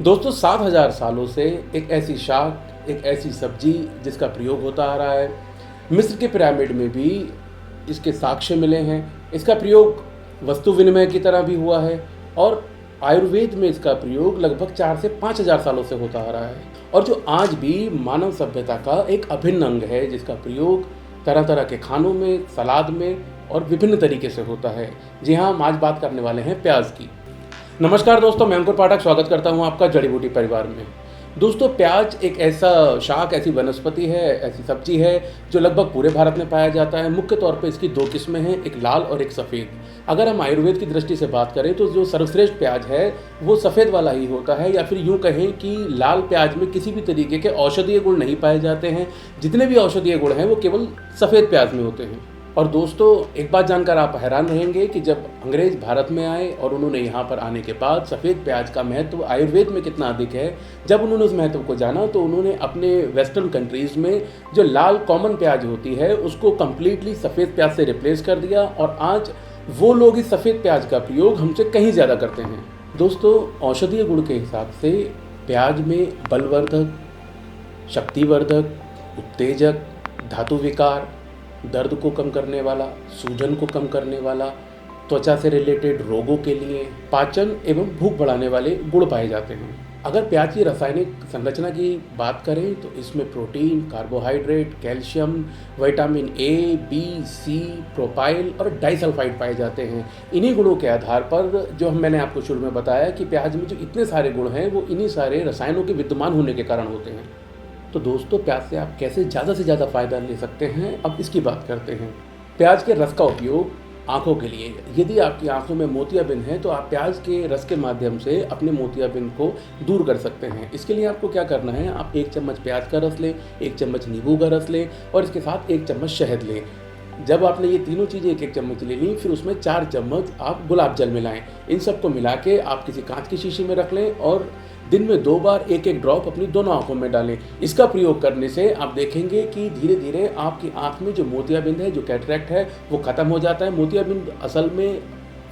दोस्तों 7,000 सालों से एक ऐसी शाक, एक ऐसी सब्जी जिसका प्रयोग होता आ रहा है। मिस्र के पिरामिड में भी इसके साक्ष्य मिले हैं। इसका प्रयोग वस्तु विनिमय की तरह भी हुआ है और आयुर्वेद में इसका प्रयोग लगभग 4 से 5,000 सालों से होता आ रहा है और जो आज भी मानव सभ्यता का एक अभिन्न अंग है, जिसका प्रयोग तरह तरह के खानों में, सलाद में और विभिन्न तरीके से होता है। जी हाँ, हम आज बात करने वाले हैं प्याज की। नमस्कार दोस्तों, मैं अंकुर पाठक स्वागत करता हूं आपका जड़ी बूटी परिवार में। दोस्तों, प्याज एक ऐसा शाक, ऐसी वनस्पति है, ऐसी सब्जी है जो लगभग पूरे भारत में पाया जाता है। मुख्य तौर पे इसकी दो किस्में हैं, एक लाल और एक सफ़ेद। अगर हम आयुर्वेद की दृष्टि से बात करें तो जो सर्वश्रेष्ठ प्याज है वो सफ़ेद वाला ही होता है, या फिर यूँ कहें कि लाल प्याज में किसी भी तरीके के औषधीय गुण नहीं पाए जाते हैं। जितने भी औषधीय गुण हैं वो केवल सफ़ेद प्याज में होते हैं। और दोस्तों, एक बात जानकर आप हैरान रहेंगे कि जब अंग्रेज भारत में आए और उन्होंने यहाँ पर आने के बाद सफ़ेद प्याज का महत्व आयुर्वेद में कितना अधिक है, जब उन्होंने उस महत्व को जाना तो उन्होंने अपने वेस्टर्न कंट्रीज़ में जो लाल कॉमन प्याज होती है उसको कम्प्लीटली सफ़ेद प्याज से रिप्लेस कर दिया और आज वो लोग इस सफ़ेद प्याज का प्रयोग हमसे कहीं ज़्यादा करते हैं। दोस्तों, औषधीय गुण के हिसाब से प्याज में बलवर्धक, शक्तिवर्धक, उत्तेजक, धातु विकार, दर्द को कम करने वाला, सूजन को कम करने वाला, त्वचा से रिलेटेड रोगों के लिए पाचन एवं भूख बढ़ाने वाले गुण पाए जाते हैं। अगर प्याज की रासायनिक संरचना की बात करें तो इसमें protein, carbohydrate, calcium, vitamin A, B, C, propyl और डाइसल्फाइड पाए जाते हैं। इन्हीं गुणों के आधार पर जो मैंने आपको शुरू में बताया कि प्याज में जो इतने सारे गुण हैं वो इन्हीं सारे रसायनों के विद्यमान होने के कारण होते हैं। तो दोस्तों, प्याज से आप कैसे ज़्यादा से ज़्यादा फ़ायदा ले सकते हैं, अब इसकी बात करते हैं। प्याज के रस का उपयोग आँखों के लिए, यदि आपकी आँखों में मोतियाबिंद है तो आप प्याज के रस के माध्यम से अपने मोतियाबिंद को दूर कर सकते हैं। इसके लिए आपको क्या करना है, आप 1 चम्मच प्याज का रस लें, 1 चम्मच नींबू का रस लें और इसके साथ 1 चम्मच शहद लें। जब आपने ये तीनों चीज़ें 1-1 चम्मच ले ली, फिर उसमें 4 चम्मच आप गुलाब जल मिलाएं। इन सबको मिला के आप किसी कांच की शीशी में रख लें और दिन में 2 बार 1-1 ड्रॉप अपनी दोनों आंखों में डालें। इसका प्रयोग करने से आप देखेंगे कि धीरे धीरे आपकी आंख में जो मोतियाबिंद है, जो कैटरैक्ट है, वो ख़त्म हो जाता है। मोतियाबिंद असल में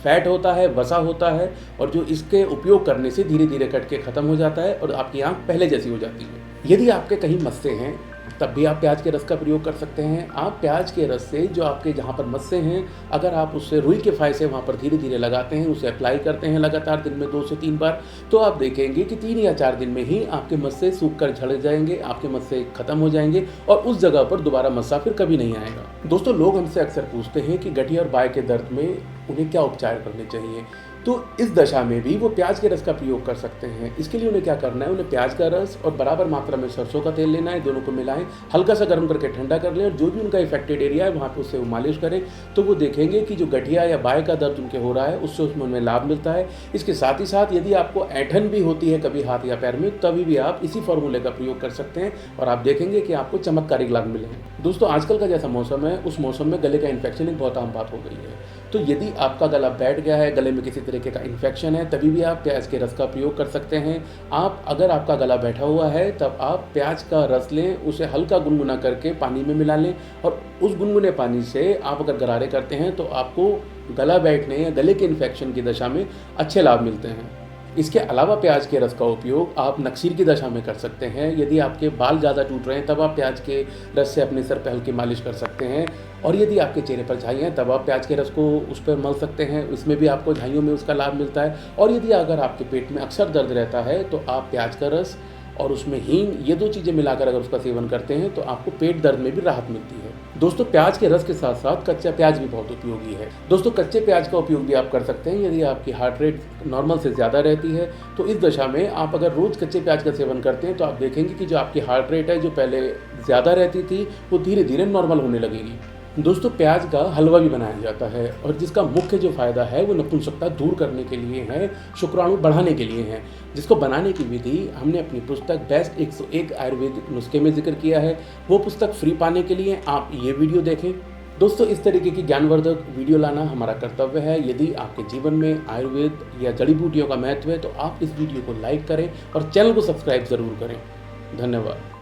फैट होता है, वसा होता है और जो इसके उपयोग करने से धीरे धीरे कट के ख़त्म हो जाता है और आपकी आंख पहले जैसी हो जाती है। यदि आपके कहीं मस्से हैं तब भी आप प्याज के रस का प्रयोग कर सकते हैं। आप प्याज के रस से जो आपके जहाँ पर मस्से हैं, अगर आप उससे रुई के फाय से वहाँ पर धीरे धीरे लगाते हैं, उसे अप्लाई करते हैं लगातार दिन में 2 से 3 बार, तो आप देखेंगे कि 3 या 4 दिन में ही आपके मस्से सूख कर झड़ जाएंगे, आपके मस्से खत्म हो जाएंगे और उस जगह पर दोबारा मस्सा फिर कभी नहीं आएगा। दोस्तों, लोग हमसे अक्सर पूछते हैं कि गठिया और बाय के दर्द में उन्हें क्या उपचार करने चाहिए, तो इस दशा में भी वो प्याज के रस का प्रयोग कर सकते हैं। इसके लिए उन्हें क्या करना है, उन्हें प्याज का रस और बराबर मात्रा में सरसों का तेल लेना है, दोनों को मिलाएं, हल्का सा गर्म करके ठंडा कर लें और जो भी उनका इफेक्टेड एरिया है वहाँ पे उससे मालिश करें, तो वो देखेंगे कि जो गठिया या बाय का दर्द उनके हो रहा है उससे उसमें उन्हें लाभ मिलता है। इसके साथ ही साथ यदि आपको ऐंठन भी होती है कभी हाथ या पैर में, तभी भी आप इसी फॉर्मूले का प्रयोग कर सकते हैं और आप देखेंगे कि आपको चमत्कारिक लाभ मिले हैं। दोस्तों, आजकल का जैसा मौसम है उस मौसम में गले का इन्फेक्शन एक बहुत आम बात हो गई है। तो यदि आपका गला बैठ गया है, गले में किसी तरीके का इन्फेक्शन है, तभी भी आप प्याज के रस का प्रयोग कर सकते हैं। अगर आपका गला बैठा हुआ है तब आप प्याज का रस लें, उसे हल्का गुनगुना करके पानी में मिला लें और उस गुनगुने पानी से आप अगर गरारे करते हैं तो आपको गला बैठने या गले के इन्फेक्शन की दशा में अच्छे लाभ मिलते हैं। इसके अलावा प्याज के रस का उपयोग आप नक्सीर की दशा में कर सकते हैं। यदि आपके बाल ज़्यादा टूट रहे हैं तब आप प्याज के रस से अपने सर पर हल्की मालिश कर सकते हैं और यदि आपके चेहरे पर झाई हैं तब आप प्याज के रस को उस पर मल सकते हैं, इसमें भी आपको झाइयों में उसका लाभ मिलता है। और यदि अगर आपके पेट में अक्सर दर्द रहता है तो आप प्याज का रस और उसमें हींग, ये 2 चीज़ें मिलाकर अगर उसका सेवन करते हैं तो आपको पेट दर्द में भी राहत मिलती है। दोस्तों, प्याज के रस के साथ साथ कच्चा प्याज भी बहुत उपयोगी है। दोस्तों, कच्चे प्याज का उपयोग भी आप कर सकते हैं। यदि आपकी हार्ट रेट नॉर्मल से ज़्यादा रहती है तो इस दशा में आप अगर रोज़ कच्चे प्याज का सेवन करते हैं तो आप देखेंगे कि जो आपकी हार्ट रेट है, जो पहले ज़्यादा रहती थी, वो धीरे धीरे नॉर्मल होने लगेगी। दोस्तों, प्याज का हलवा भी बनाया जाता है और जिसका मुख्य जो फ़ायदा है वो नपुंसकता दूर करने के लिए है, शुक्राणु बढ़ाने के लिए है, जिसको बनाने की विधि हमने अपनी पुस्तक बेस्ट 101 आयुर्वेदिक नुस्खे में जिक्र किया है। वो पुस्तक फ्री पाने के लिए आप ये वीडियो देखें। दोस्तों, इस तरीके की ज्ञानवर्धक वीडियो लाना हमारा कर्तव्य है। यदि आपके जीवन में आयुर्वेद या जड़ी बूटियों का महत्व है तो आप इस वीडियो को लाइक करें और चैनल को सब्सक्राइब ज़रूर करें। धन्यवाद।